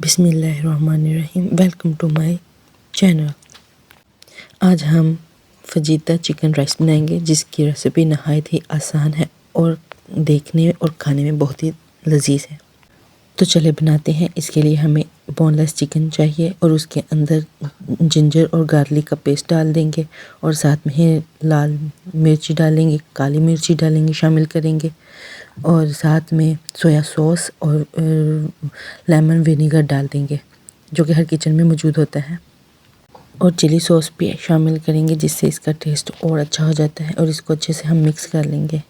बिस्मिल्लाहिर्रहमानिर्रहीम। Welcome to my channel. आज हम फजीता चिकन राइस बनाएंगे, जिसकी रेसिपी नहायत ही आसान है और देखने और खाने में बहुत ही लजीज है। तो चले बनाते हैं। इसके लिए हमें बोनलेस चिकन चाहिए और उसके अंदर जिंजर और गार्लिक का पेस्ट डाल देंगे और साथ में ही लाल मिर्ची डालेंगे, काली मिर्ची डालेंगे, शामिल करेंगे और साथ में सोया सॉस और लेमन विनेगर डाल देंगे, जो कि हर किचन में मौजूद होता है। और चिली सॉस भी शामिल करेंगे, जिससे इसका टेस्ट और अच्छा हो जाता है। और इसको अच्छे से हम मिक्स कर लेंगे।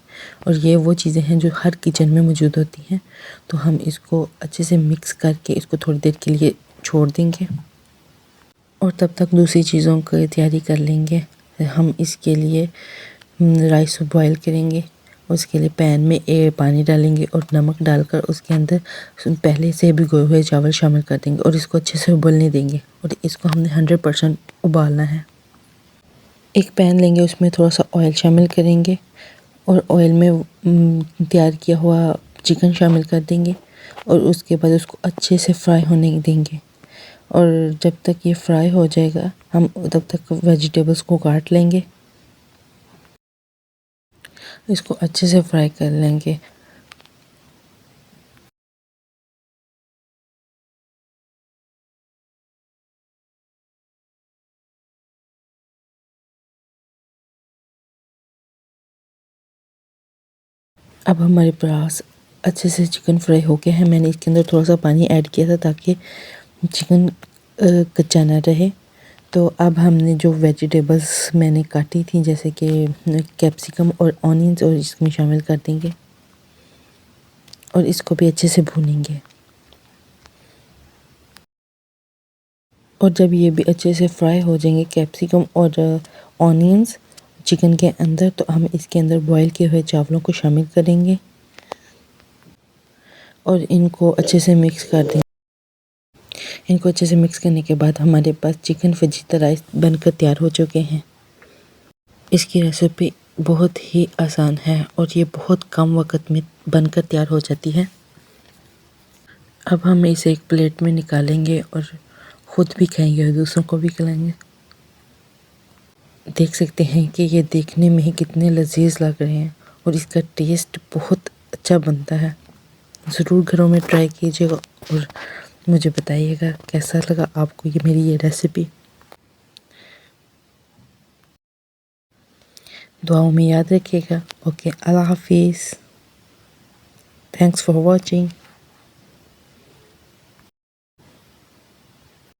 और ये वो चीज़ें हैं जो हर किचन में मौजूद होती हैं, तो हम इसको अच्छे से मिक्स करके इसको थोड़ी देर के लिए छोड़ देंगे और तब तक दूसरी चीज़ों की तैयारी कर लेंगे। हम इसके लिए राइस बॉयल करेंगे। उसके लिए पैन में पानी डालेंगे और नमक डालकर उसके अंदर पहले से भिगोए हुए चावल शामिल कर देंगे और इसको अच्छे से उबलने देंगे। और इसको हमने 100% उबालना है। एक पैन लेंगे, उसमें थोड़ा सा ऑयल शामिल करेंगे और ऑयल में तैयार किया हुआ चिकन शामिल कर देंगे और उसके बाद उसको अच्छे से फ्राई होने देंगे। और जब तक ये फ्राई हो जाएगा, हम तब तक वेजिटेबल्स को काट लेंगे। इसको अच्छे से फ्राई कर लेंगे। अब हमारे पास अच्छे से चिकन फ्राई हो गया है। मैंने इसके अंदर थोड़ा सा पानी ऐड किया था ताकि चिकन कच्चा ना रहे। तो अब हमने जो वेजिटेबल्स मैंने काटी थी, जैसे कि कैप्सिकम और ऑनियंस, और इसमें शामिल कर देंगे और इसको भी अच्छे से भूनेंगे। और जब ये भी अच्छे से फ्राई हो जाएंगे कैप्सिकम और ऑनियंस चिकन के अंदर, तो हम इसके अंदर बॉईल किए हुए चावलों को शामिल करेंगे और इनको अच्छे से मिक्स कर देंगे। इनको अच्छे से मिक्स करने के बाद हमारे पास चिकन फजीता राइस बनकर तैयार हो चुके हैं। इसकी रेसिपी बहुत ही आसान है और ये बहुत कम वक्त में बनकर तैयार हो जाती है। अब हम इसे एक प्लेट में निकालेंगे और ख़ुद भी खाएंगे और दूसरों को भी खिलाएंगे। देख सकते हैं कि ये देखने में ही कितने लजीज लग रहे हैं और इसका टेस्ट बहुत अच्छा बनता है। ज़रूर घरों में ट्राई कीजिएगा और मुझे बताइएगा कैसा लगा आपको ये मेरी ये रेसिपी। दुआओं में याद रखिएगा। ओके, अल्लाह हाफिज़। Thanks for watching.